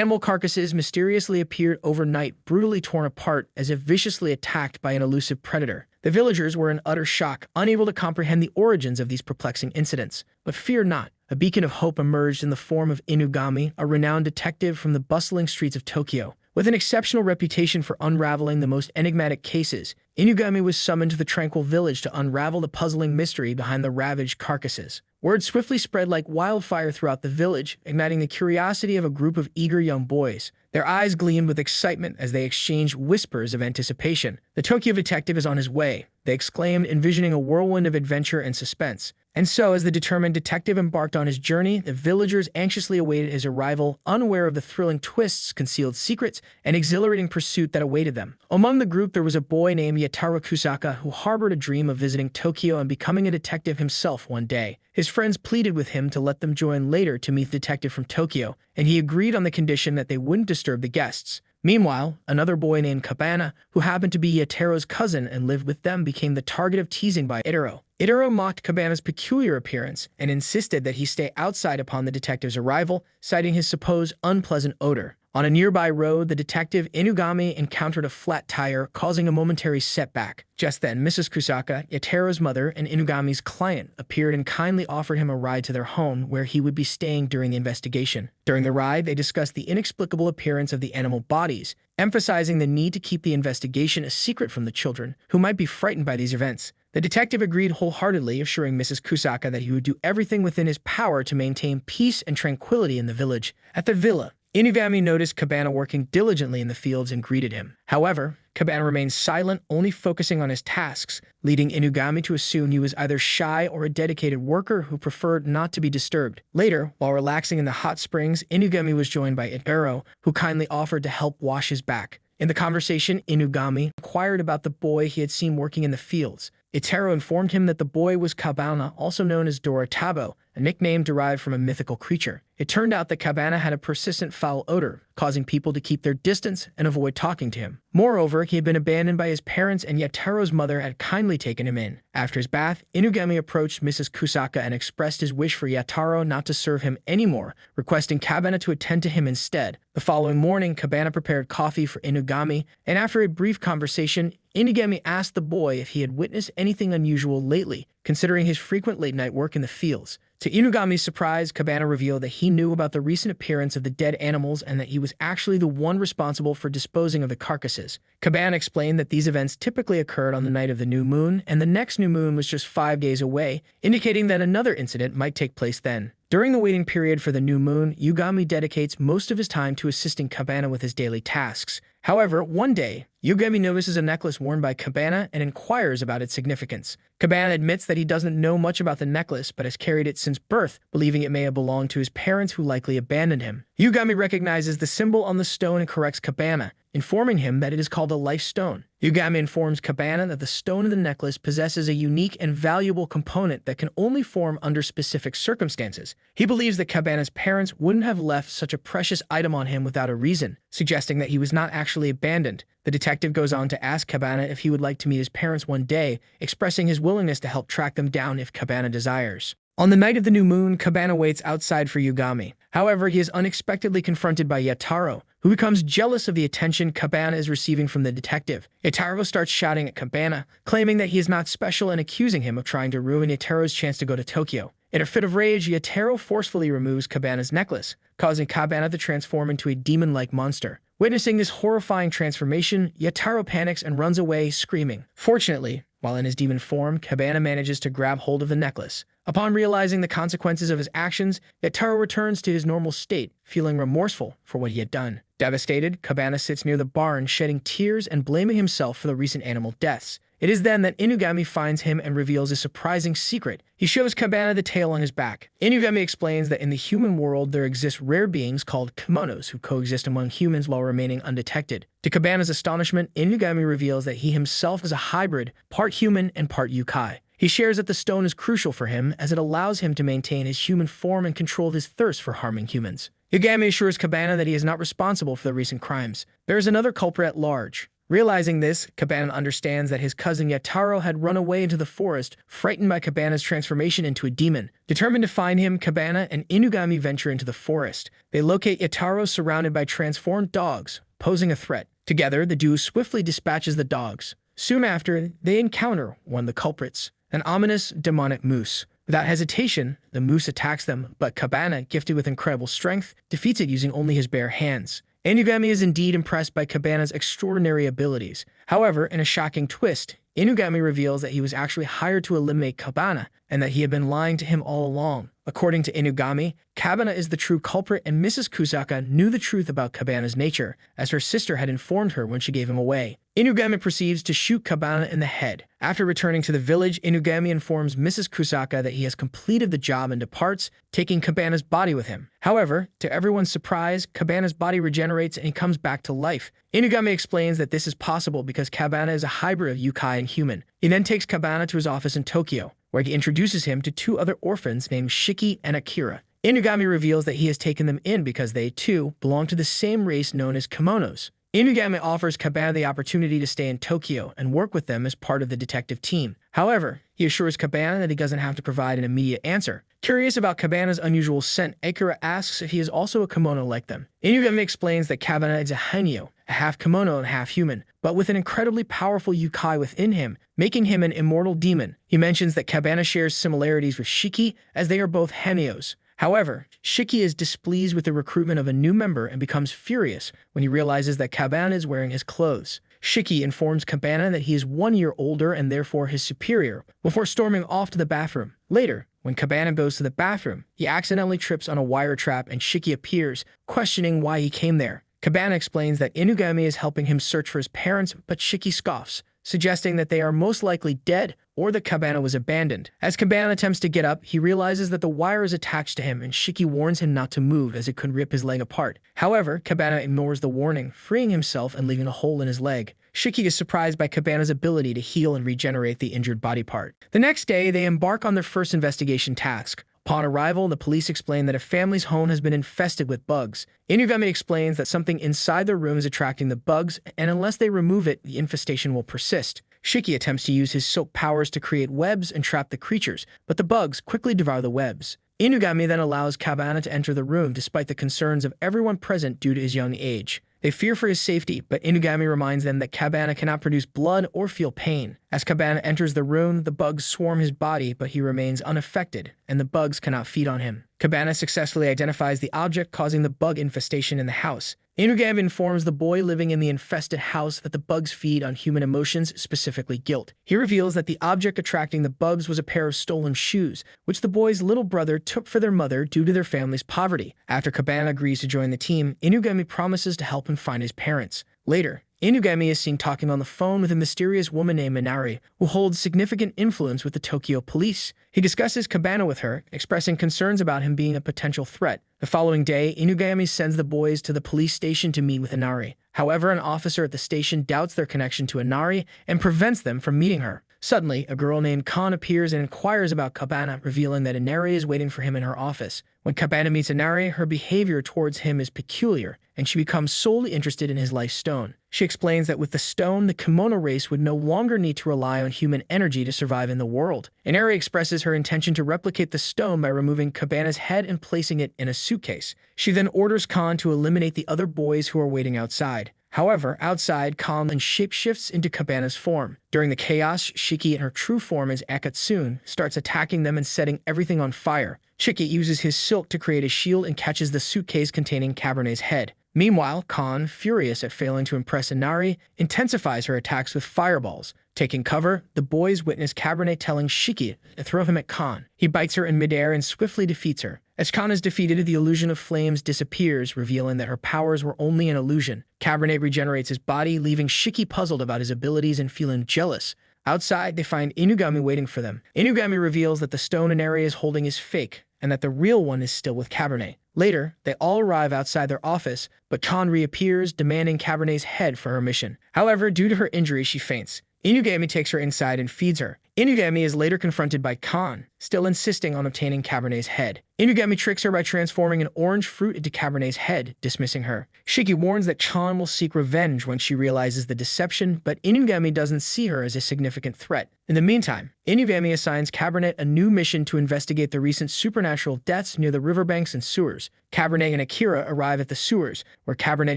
Animal carcasses mysteriously appeared overnight, brutally torn apart as if viciously attacked by an elusive predator. The villagers were in utter shock, unable to comprehend the origins of these perplexing incidents. But fear not. A beacon of hope emerged in the form of Inugami, a renowned detective from the bustling streets of Tokyo. With an exceptional reputation for unraveling the most enigmatic cases, Inugami was summoned to the tranquil village to unravel the puzzling mystery behind the ravaged carcasses. Word swiftly spread like wildfire throughout the village, igniting the curiosity of a group of eager young boys. Their eyes gleamed with excitement as they exchanged whispers of anticipation. "The Tokyo detective is on his way," they exclaimed, envisioning a whirlwind of adventure and suspense. And so, as the determined detective embarked on his journey, the villagers anxiously awaited his arrival, unaware of the thrilling twists, concealed secrets, and exhilarating pursuit that awaited them. Among the group, there was a boy named Yataro Kusaka who harbored a dream of visiting Tokyo and becoming a detective himself one day. His friends pleaded with him to let them join later to meet the detective from Tokyo, and he agreed on the condition that they wouldn't disturb the guests. Meanwhile, another boy named Kabana, who happened to be Yataro's cousin and lived with them, became the target of teasing by Itaro. Itaro mocked Kabana's peculiar appearance and insisted that he stay outside upon the detective's arrival, citing his supposed unpleasant odor. On a nearby road, the detective Inugami encountered a flat tire, causing a momentary setback. Just then, Mrs. Kusaka, Yataro's mother and Inugami's client, appeared and kindly offered him a ride to their home, where he would be staying during the investigation. During the ride, they discussed the inexplicable appearance of the animal bodies, emphasizing the need to keep the investigation a secret from the children, who might be frightened by these events. The detective agreed wholeheartedly, assuring Mrs. Kusaka that he would do everything within his power to maintain peace and tranquility in the village. At the villa, Inugami noticed Kabana working diligently in the fields and greeted him. However, Kabana remained silent, only focusing on his tasks, leading Inugami to assume he was either shy or a dedicated worker who preferred not to be disturbed. Later, while relaxing in the hot springs, Inugami was joined by Itaro, who kindly offered to help wash his back. In the conversation, Inugami inquired about the boy he had seen working in the fields. Itaro informed him that the boy was Kabana, also known as Doratabo, a nickname derived from a mythical creature. It turned out that Kabana had a persistent foul odor, causing people to keep their distance and avoid talking to him. Moreover, he had been abandoned by his parents and Yataro's mother had kindly taken him in. After his bath, Inugami approached Mrs. Kusaka and expressed his wish for Yataro not to serve him anymore, requesting Kabana to attend to him instead. The following morning, Kabana prepared coffee for Inugami, and after a brief conversation, Inugami asked the boy if he had witnessed anything unusual lately, considering his frequent late-night work in the fields. To Inugami's surprise, Kabana revealed that he knew about the recent appearance of the dead animals and that he was actually the one responsible for disposing of the carcasses. Kabana explained that these events typically occurred on the night of the new moon, and the next new moon was just 5 days away, indicating that another incident might take place then. During the waiting period for the new moon, Inugami dedicates most of his time to assisting Kabana with his daily tasks. However, one day, Inugami notices a necklace worn by Kabana and inquires about its significance. Kabana admits that he doesn't know much about the necklace, but has carried it since birth, believing it may have belonged to his parents who likely abandoned him. Inugami recognizes the symbol on the stone and corrects Kabana, informing him that it is called a life stone. Inugami informs Kabana that the stone in the necklace possesses a unique and valuable component that can only form under specific circumstances. He believes that Kabana's parents wouldn't have left such a precious item on him without a reason, suggesting that he was not actually abandoned. The detective goes on to ask Kabana if he would like to meet his parents one day, expressing his willingness to help track them down if Kabana desires. On the night of the new moon, Kabana waits outside for Inugami. However, he is unexpectedly confronted by Yataro, who becomes jealous of the attention Kabana is receiving from the detective. Yataro starts shouting at Kabana, claiming that he is not special and accusing him of trying to ruin Yataro's chance to go to Tokyo. In a fit of rage, Yataro forcefully removes Kabana's necklace, causing Kabana to transform into a demon-like monster. Witnessing this horrifying transformation, Yataro panics and runs away, screaming. Fortunately, while in his demon form, Kabana manages to grab hold of the necklace. Upon realizing the consequences of his actions, Yataro returns to his normal state, feeling remorseful for what he had done. Devastated, Kabana sits near the barn, shedding tears and blaming himself for the recent animal deaths. It is then that Inugami finds him and reveals a surprising secret. He shows Kabana the tail on his back. Inugami explains that in the human world there exist rare beings called kimonos who coexist among humans while remaining undetected. To Kabana's astonishment, Inugami reveals that he himself is a hybrid, part human and part yokai. He shares that the stone is crucial for him as it allows him to maintain his human form and control his thirst for harming humans. Inugami assures Kabana that he is not responsible for the recent crimes. There is another culprit at large. Realizing this, Cabana understands that his cousin Yataro had run away into the forest, frightened by Cabana's transformation into a demon. Determined to find him, Cabana and Inugami venture into the forest. They locate Yataro surrounded by transformed dogs, posing a threat. Together, the duo swiftly dispatches the dogs. Soon after, they encounter one of the culprits, an ominous, demonic moose. Without hesitation, the moose attacks them, but Cabana, gifted with incredible strength, defeats it using only his bare hands. Inugami is indeed impressed by Cabana's extraordinary abilities. However, in a shocking twist, Inugami reveals that he was actually hired to eliminate Cabana, and that he had been lying to him all along. According to Inugami, Cabana is the true culprit, and Mrs. Kusaka knew the truth about Cabana's nature, as her sister had informed her when she gave him away. Inugami proceeds to shoot Cabana in the head. After returning to the village, Inugami informs Mrs. Kusaka that he has completed the job and departs, taking Cabana's body with him. However, to everyone's surprise, Cabana's body regenerates and he comes back to life. Inugami explains that this is possible because Cabana is a hybrid of yokai and human. He then takes Cabana to his office in Tokyo, where he introduces him to two other orphans named Shiki and Akira. Inugami reveals that he has taken them in because they, too, belong to the same race known as kimonos. Inugami offers Cabana the opportunity to stay in Tokyo and work with them as part of the detective team. However, he assures Cabana that he doesn't have to provide an immediate answer. Curious about Cabana's unusual scent, Akira asks if he is also a kimono like them. Inugami explains that Cabana is a henyo, a half kimono and half human, but with an incredibly powerful yokai within him, making him an immortal demon. He mentions that Cabana shares similarities with Shiki, as they are both henyos. However, Shiki is displeased with the recruitment of a new member and becomes furious when he realizes that Cabana is wearing his clothes. Shiki informs Cabana that he is 1 year older and therefore his superior, before storming off to the bathroom. Later, when Cabana goes to the bathroom, he accidentally trips on a wire trap and Shiki appears, questioning why he came there. Cabana explains that Inugami is helping him search for his parents, but Shiki scoffs, suggesting that they are most likely dead or that Cabana was abandoned. As Cabana attempts to get up, he realizes that the wire is attached to him and Shiki warns him not to move as it could rip his leg apart. However, Cabana ignores the warning, freeing himself and leaving a hole in his leg. Shiki is surprised by Cabana's ability to heal and regenerate the injured body part. The next day, they embark on their first investigation task. Upon arrival, the police explain that a family's home has been infested with bugs. Inugami explains that something inside their room is attracting the bugs, and unless they remove it, the infestation will persist. Shiki attempts to use his soap powers to create webs and trap the creatures, but the bugs quickly devour the webs. Inugami then allows Cabana to enter the room despite the concerns of everyone present due to his young age. They fear for his safety, but Inugami reminds them that Cabana cannot produce blood or feel pain. As Cabana enters the room, the bugs swarm his body, but he remains unaffected, and the bugs cannot feed on him. Cabana successfully identifies the object causing the bug infestation in the house. Inugami informs the boy living in the infested house that the bugs feed on human emotions, specifically guilt. He reveals that the object attracting the bugs was a pair of stolen shoes, which the boy's little brother took for their mother due to their family's poverty. After Cabana agrees to join the team, Inugami promises to help him find his parents. Later, Inugami is seen talking on the phone with a mysterious woman named Minari, who holds significant influence with the Tokyo police. He discusses Cabana with her, expressing concerns about him being a potential threat. The following day, Inugami sends the boys to the police station to meet with Inari. However, an officer at the station doubts their connection to Inari and prevents them from meeting her. Suddenly, a girl named Kan appears and inquires about Cabana, revealing that Inari is waiting for him in her office. When Cabana meets Inari, her behavior towards him is peculiar, and she becomes solely interested in his life stone. She explains that with the stone, the kimono race would no longer need to rely on human energy to survive in the world. Inari expresses her intention to replicate the stone by removing Cabana's head and placing it in a suitcase. She then orders Kan to eliminate the other boys who are waiting outside. However, outside, Kan then shapeshifts into Cabana's form. During the chaos, Shiki in her true form as Akatsune starts attacking them and setting everything on fire. Shiki uses his silk to create a shield and catches the suitcase containing Cabernet's head. Meanwhile, Kan, furious at failing to impress Inari, intensifies her attacks with fireballs. Taking cover, the boys witness Cabernet telling Shiki to throw him at Kan. He bites her in midair and swiftly defeats her. As Kan is defeated, the illusion of flames disappears, revealing that her powers were only an illusion. Cabernet regenerates his body, leaving Shiki puzzled about his abilities and feeling jealous. Outside, they find Inugami waiting for them. Inugami reveals that the stone Inari is holding is fake, and that the real one is still with Cabernet. Later, they all arrive outside their office, but Kan reappears, demanding Cabernet's head for her mission. However, due to her injury, she faints. Inugami takes her inside and feeds her. Inugami is later confronted by Khan, still insisting on obtaining Cabernet's head. Inugami tricks her by transforming an orange fruit into Cabernet's head, dismissing her. Shiki warns that Chan will seek revenge when she realizes the deception, but Inugami doesn't see her as a significant threat. In the meantime, Inugami assigns Cabernet a new mission to investigate the recent supernatural deaths near the riverbanks and sewers. Cabernet and Akira arrive at the sewers, where Cabernet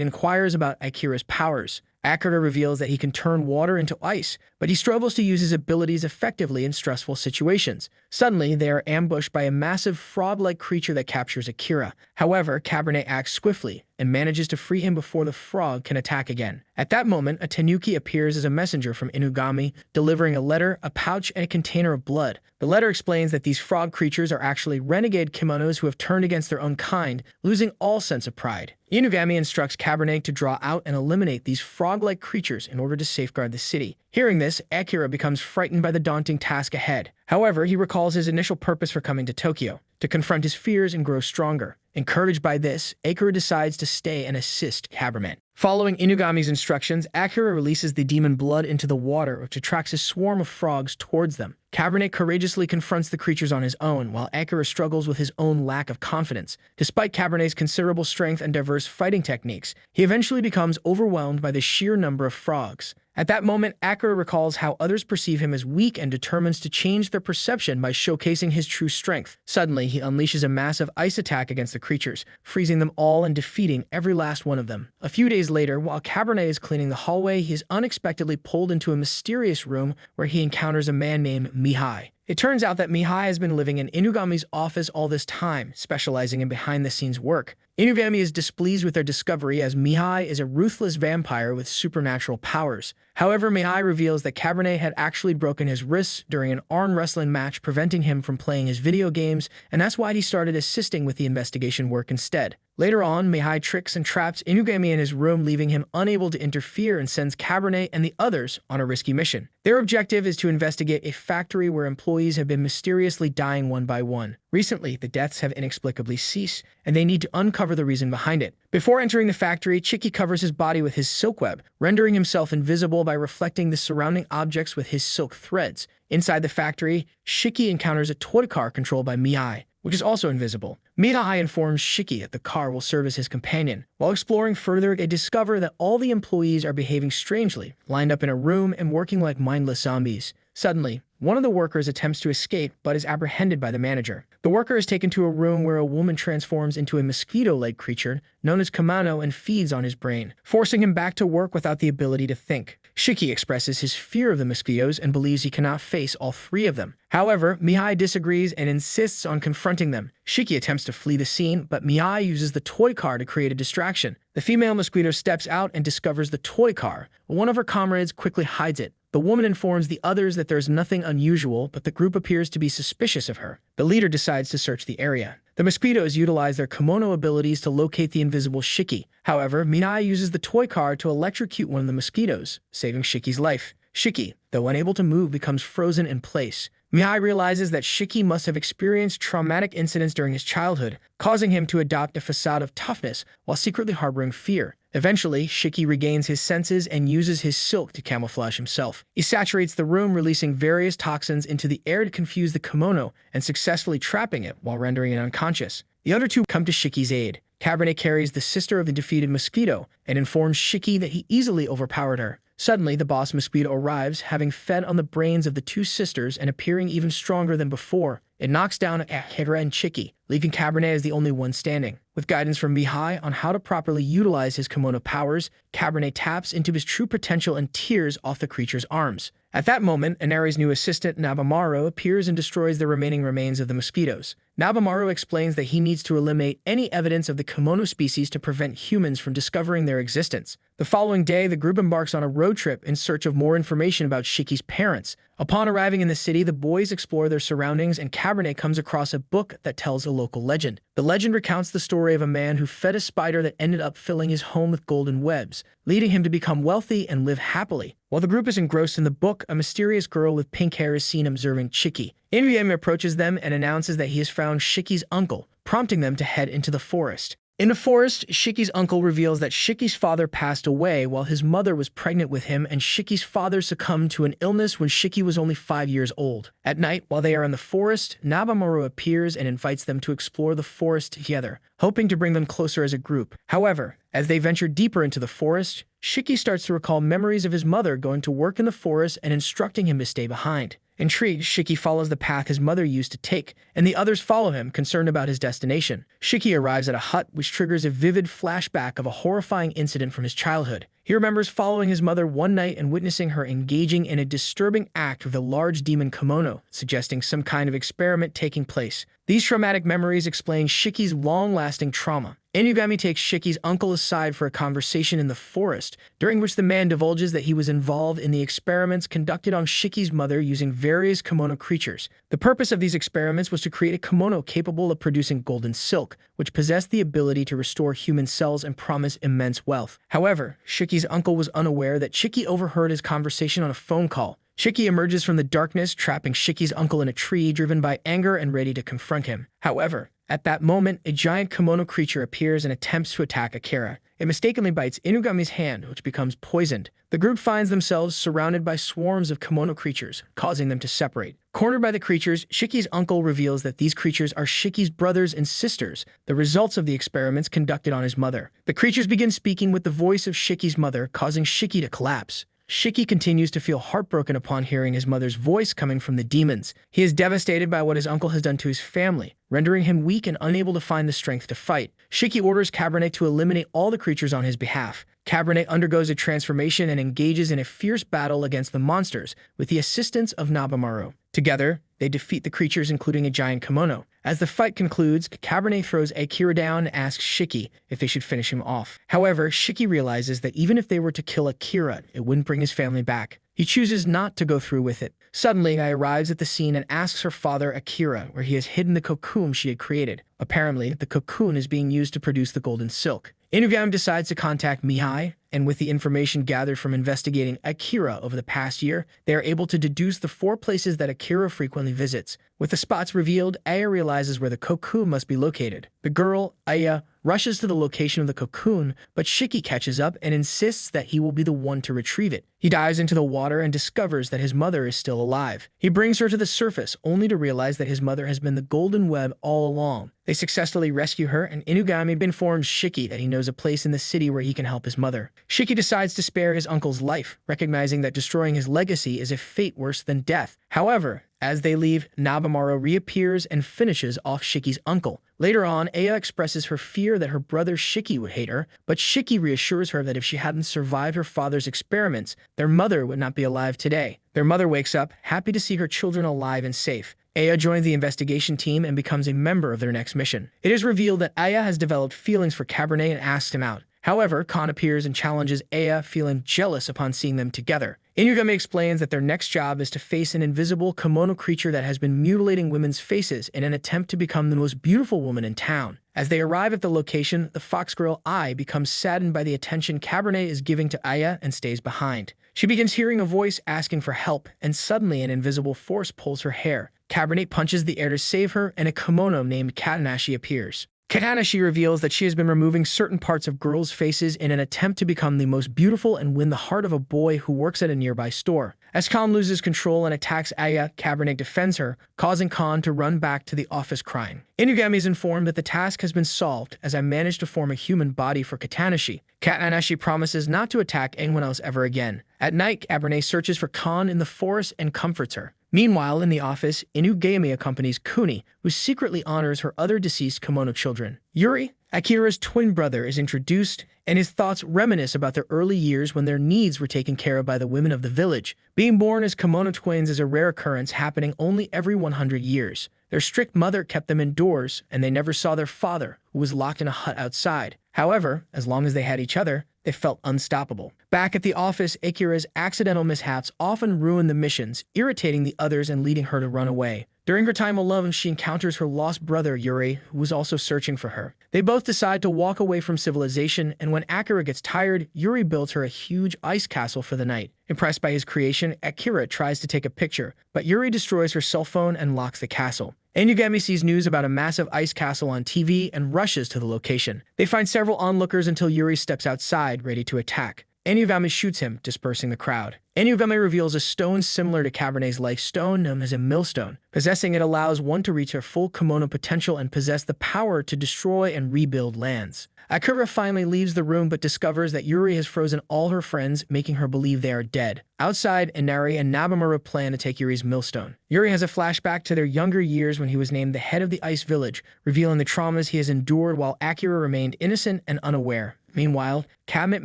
inquires about Akira's powers. Akira reveals that he can turn water into ice, but he struggles to use his abilities effectively in stressful situations. Suddenly, they are ambushed by a massive frog-like creature that captures Akira. However, Cabernet acts swiftly and manages to free him before the frog can attack again. At that moment, a tanuki appears as a messenger from Inugami, delivering a letter, a pouch, and a container of blood. The letter explains that these frog creatures are actually renegade kimonos who have turned against their own kind, losing all sense of pride. Inugami instructs Cabernet to draw out and eliminate these frog-like creatures in order to safeguard the city. Hearing this, Akira becomes frightened by the daunting task ahead. However, he recalls his initial purpose for coming to Tokyo, to confront his fears and grow stronger. Encouraged by this, Akira decides to stay and assist Cabernet. Following Inugami's instructions, Akira releases the demon blood into the water, which attracts a swarm of frogs towards them. Cabernet courageously confronts the creatures on his own, while Akira struggles with his own lack of confidence. Despite Cabernet's considerable strength and diverse fighting techniques, he eventually becomes overwhelmed by the sheer number of frogs. At that moment, Akira recalls how others perceive him as weak and determines to change their perception by showcasing his true strength. Suddenly, he unleashes a massive ice attack against the creatures, freezing them all and defeating every last one of them. A few days later, while Cabernet is cleaning the hallway, he is unexpectedly pulled into a mysterious room where he encounters a man named Mihai. It turns out that Mihai has been living in Inugami's office all this time, specializing in behind-the-scenes work. Inugami is displeased with their discovery as Mihai is a ruthless vampire with supernatural powers. However, Mihai reveals that Cabernet had actually broken his wrists during an arm wrestling match, preventing him from playing his video games, and that's why he started assisting with the investigation work instead. Later on, Mihai tricks and traps Inugami in his room, leaving him unable to interfere, and sends Cabernet and the others on a risky mission. Their objective is to investigate a factory where employees have been mysteriously dying one by one. Recently, the deaths have inexplicably ceased, and they need to uncover the reason behind it. Before entering the factory, Chiki covers his body with his silk web, rendering himself invisible by reflecting the surrounding objects with his silk threads. Inside the factory, Shiki encounters a toy car controlled by Mihai, which is also invisible. Mihai informs Shiki that the car will serve as his companion. While exploring further, they discover that all the employees are behaving strangely, lined up in a room and working like mindless zombies. Suddenly, one of the workers attempts to escape but is apprehended by the manager. The worker is taken to a room where a woman transforms into a mosquito-like creature known as Kamano and feeds on his brain, forcing him back to work without the ability to think. Shiki expresses his fear of the mosquitoes and believes he cannot face all three of them. However, Mihai disagrees and insists on confronting them. Shiki attempts to flee the scene, but Mihai uses the toy car to create a distraction. The female mosquito steps out and discovers the toy car. One of her comrades quickly hides it. The woman informs the others that there's nothing unusual, but the group appears to be suspicious of her. The leader decides to search the area. The mosquitoes utilize their kimono abilities to locate the invisible Shiki. However, Mihai uses the toy car to electrocute one of the mosquitoes, saving Shiki's life. Shiki, though unable to move, becomes frozen in place. Mihai realizes that Shiki must have experienced traumatic incidents during his childhood, causing him to adopt a facade of toughness while secretly harboring fear. Eventually, Shiki regains his senses and uses his silk to camouflage himself. He saturates the room, releasing various toxins into the air to confuse the kimono and successfully trapping it while rendering it unconscious. The other two come to Shiki's aid. Cabernet carries the sister of the defeated mosquito and informs Shiki that he easily overpowered her. Suddenly, the boss mosquito arrives, having fed on the brains of the two sisters and appearing even stronger than before. It knocks down Akira and Chiki, leaving Cabernet as the only one standing. With guidance from Mihai on how to properly utilize his kimono powers, Cabernet taps into his true potential and tears off the creature's arms. At that moment, Inare's new assistant, Nabamaru, appears and destroys the remaining remains of the mosquitoes. Nabamaru explains that he needs to eliminate any evidence of the kimono species to prevent humans from discovering their existence. The following day, the group embarks on a road trip in search of more information about Shiki's parents. Upon arriving in the city, the boys explore their surroundings and Cabernet comes across a book that tells a local legend. The legend recounts the story of a man who fed a spider that ended up filling his home with golden webs, leading him to become wealthy and live happily. While the group is engrossed in the book, a mysterious girl with pink hair is seen observing Chiki. Inuyama approaches them and announces that he has found Shiki's uncle, prompting them to head into the forest. In the forest, Shiki's uncle reveals that Shiki's father passed away while his mother was pregnant with him, and Shiki's father succumbed to an illness when Shiki was only 5 years old. At night, while they are in the forest, Nabamaru appears and invites them to explore the forest together, hoping to bring them closer as a group. However, as they venture deeper into the forest, Shiki starts to recall memories of his mother going to work in the forest and instructing him to stay behind. Intrigued, Shiki follows the path his mother used to take, and the others follow him, concerned about his destination. Shiki arrives at a hut, which triggers a vivid flashback of a horrifying incident from his childhood. He remembers following his mother one night and witnessing her engaging in a disturbing act with a large demon kimono, suggesting some kind of experiment taking place. These traumatic memories explain Shiki's long-lasting trauma. Inugami takes Shiki's uncle aside for a conversation in the forest, during which the man divulges that he was involved in the experiments conducted on Shiki's mother using various kimono creatures. The purpose of these experiments was to create a kimono capable of producing golden silk, which possessed the ability to restore human cells and promise immense wealth. However, Shiki's uncle was unaware that Shiki overheard his conversation on a phone call. Shiki emerges from the darkness, trapping Shiki's uncle in a tree, driven by anger and ready to confront him. However, at that moment, a giant kimono creature appears and attempts to attack Akira. It mistakenly bites Inugami's hand, which becomes poisoned. The group finds themselves surrounded by swarms of kimono creatures, causing them to separate. Cornered by the creatures, Shiki's uncle reveals that these creatures are Shiki's brothers and sisters, the results of the experiments conducted on his mother. The creatures begin speaking with the voice of Shiki's mother, causing Shiki to collapse. Shiki continues to feel heartbroken upon hearing his mother's voice coming from the demons. He is devastated by what his uncle has done to his family, rendering him weak and unable to find the strength to fight. Shiki orders Cabernet to eliminate all the creatures on his behalf. Cabernet undergoes a transformation and engages in a fierce battle against the monsters with the assistance of Nabamaru. Together, they defeat the creatures, including a giant kimono. As the fight concludes, Cabernet throws Akira down and asks Shiki if they should finish him off. However, Shiki realizes that even if they were to kill Akira, it wouldn't bring his family back. He chooses not to go through with it. Suddenly, Ai arrives at the scene and asks her father, Akira, where he has hidden the cocoon she had created. Apparently, the cocoon is being used to produce the golden silk. Inugami decides to contact Mihai, and with the information gathered from investigating Akira over the past year, they are able to deduce the 4 places that Akira frequently visits. With the spots revealed, Aya realizes where the cocoon must be located. The girl, Aya, rushes to the location of the cocoon, but Shiki catches up and insists that he will be the one to retrieve it. He dives into the water and discovers that his mother is still alive. He brings her to the surface, only to realize that his mother has been the golden web all along. They successfully rescue her, and Inugami informs Shiki that he knows a place in the city where he can help his mother. Shiki decides to spare his uncle's life, recognizing that destroying his legacy is a fate worse than death. However, as they leave, Nabamaru reappears and finishes off Shiki's uncle. Later on, Aya expresses her fear that her brother Shiki would hate her, but Shiki reassures her that if she hadn't survived her father's experiments, their mother would not be alive today. Their mother wakes up, happy to see her children alive and safe. Aya joins the investigation team and becomes a member of their next mission. It is revealed that Aya has developed feelings for Cabernet and asks him out. However, Khan appears and challenges Aya, feeling jealous upon seeing them together. Inugami explains that their next job is to face an invisible kimono creature that has been mutilating women's faces in an attempt to become the most beautiful woman in town. As they arrive at the location, the fox girl Ai becomes saddened by the attention Cabernet is giving to Aya and stays behind. She begins hearing a voice asking for help, and suddenly an invisible force pulls her hair. Cabernet punches the air to save her, and a kimono named Katanashi appears. Katanashi reveals that she has been removing certain parts of girls' faces in an attempt to become the most beautiful and win the heart of a boy who works at a nearby store. As Khan loses control and attacks Aya, Cabernet defends her, causing Khan to run back to the office crying. Inugami is informed that the task has been solved, as I managed to form a human body for Katanashi. Katanashi promises not to attack anyone else ever again. At night, Cabernet searches for Khan in the forest and comforts her. Meanwhile, in the office, Inugami accompanies Kuni, who secretly honors her other deceased kimono children. Yuri, Akira's twin brother, is introduced, and his thoughts reminisce about their early years when their needs were taken care of by the women of the village. Being born as kimono twins is a rare occurrence, happening only every 100 years. Their strict mother kept them indoors, and they never saw their father, who was locked in a hut outside. However, as long as they had each other, they felt unstoppable. Back at the office, Akira's accidental mishaps often ruin the missions, irritating the others and leading her to run away. During her time alone, she encounters her lost brother, Yuri, who was also searching for her. They both decide to walk away from civilization, and when Akira gets tired, Yuri builds her a huge ice castle for the night. Impressed by his creation, Akira tries to take a picture, but Yuri destroys her cell phone and locks the castle. Inugami sees news about a massive ice castle on TV and rushes to the location. They find several onlookers until Yuri steps outside, ready to attack. Inugami shoots him, dispersing the crowd. Inugami reveals a stone similar to Cabernet's life stone, known as a millstone. Possessing it allows one to reach their full kimono potential and possess the power to destroy and rebuild lands. Akira finally leaves the room but discovers that Yuri has frozen all her friends, making her believe they are dead. Outside, Inari and Nabamura plan to take Yuri's millstone. Yuri has a flashback to their younger years when he was named the head of the ice village, revealing the traumas he has endured while Akira remained innocent and unaware. Meanwhile, Cabinet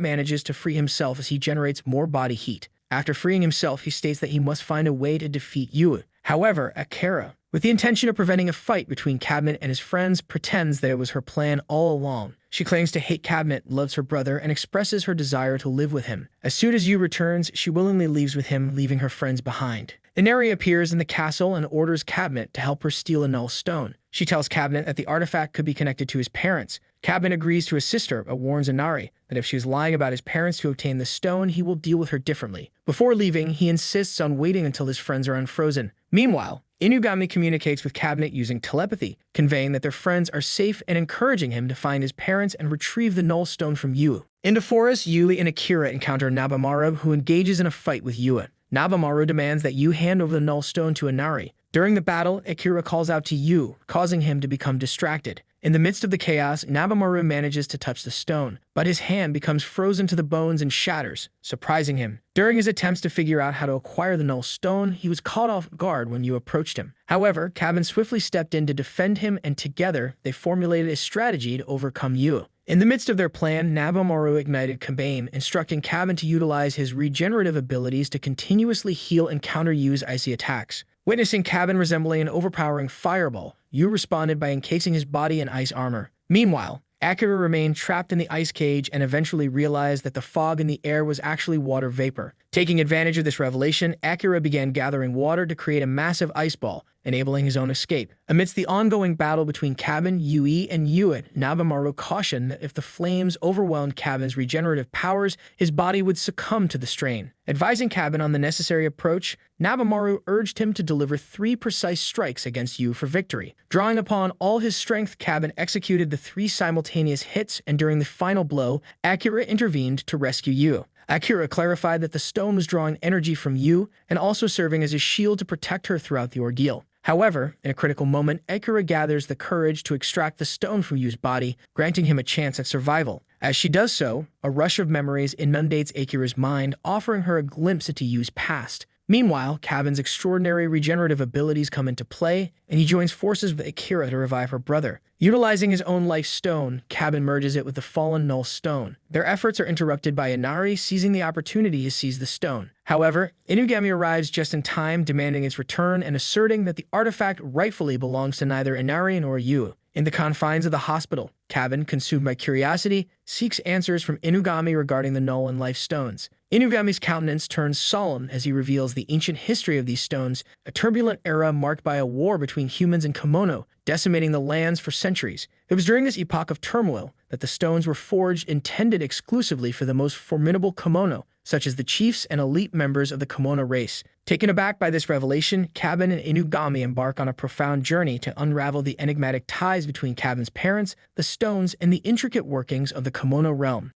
manages to free himself as he generates more body heat. After freeing himself, he states that he must find a way to defeat Yu. However, Akira, with the intention of preventing a fight between Cabinet and his friends, pretends that it was her plan all along. She claims to hate Cabinet, loves her brother, and expresses her desire to live with him. As soon as Yu returns, she willingly leaves with him, leaving her friends behind. Inari appears in the castle and orders Cabinet to help her steal a null stone. She tells Cabinet that the artifact could be connected to his parents. Cabinet agrees to assist her, but warns Inari that if she is lying about his parents to obtain the stone, he will deal with her differently. Before leaving, he insists on waiting until his friends are unfrozen. Meanwhile, Inugami communicates with Cabinet using telepathy, conveying that their friends are safe and encouraging him to find his parents and retrieve the null stone from Yu. In the forest, Yui and Akira encounter Nabamaru, who engages in a fight with Yu. Nabamaru demands that Yu hand over the null stone to Inari. During the battle, Akira calls out to Yu, causing him to become distracted. In the midst of the chaos, Nabamaru manages to touch the stone, but his hand becomes frozen to the bones and shatters, surprising him. During his attempts to figure out how to acquire the null stone, he was caught off guard when Yu approached him. However, Cabin swiftly stepped in to defend him, and together, they formulated a strategy to overcome Yu. In the midst of their plan, Nabamaru ignited Kabame, instructing Cabin to utilize his regenerative abilities to continuously heal and counter Yu's icy attacks. Witnessing Cabin resembling an overpowering fireball, Yu responded by encasing his body in ice armor. Meanwhile, Akira remained trapped in the ice cage and eventually realized that the fog in the air was actually water vapor. Taking advantage of this revelation, Akira began gathering water to create a massive ice ball, enabling his own escape. Amidst the ongoing battle between Cabin, Yui, and Yuit, Nabamaru cautioned that if the flames overwhelmed Cabin's regenerative powers, his body would succumb to the strain. Advising Cabin on the necessary approach, Nabamaru urged him to deliver 3 precise strikes against Yu for victory. Drawing upon all his strength, Cabin executed the 3 simultaneous hits, and during the final blow, Akira intervened to rescue Yu. Akira clarified that the stone was drawing energy from Yu and also serving as a shield to protect her throughout the ordeal. However, in a critical moment, Akira gathers the courage to extract the stone from Yu's body, granting him a chance at survival. As she does so, a rush of memories inundates Akira's mind, offering her a glimpse into Yu's past. Meanwhile, Cabin's extraordinary regenerative abilities come into play, and he joins forces with Akira to revive her brother. Utilizing his own life stone, Cabin merges it with the fallen null stone. Their efforts are interrupted by Inari seizing the opportunity to seize the stone. However, Inugami arrives just in time, demanding its return and asserting that the artifact rightfully belongs to neither Inari nor Yu. In the confines of the hospital, Cabin, consumed by curiosity, seeks answers from Inugami regarding the null and life stones. Inugami's countenance turns solemn as he reveals the ancient history of these stones, a turbulent era marked by a war between humans and Kimono, decimating the lands for centuries. It was during this epoch of turmoil that the stones were forged intended exclusively for the most formidable Kimono, such as the chiefs and elite members of the Kimono race. Taken aback by this revelation, Cabin and Inugami embark on a profound journey to unravel the enigmatic ties between Cabin's parents, the stones, and the intricate workings of the Kimono realm.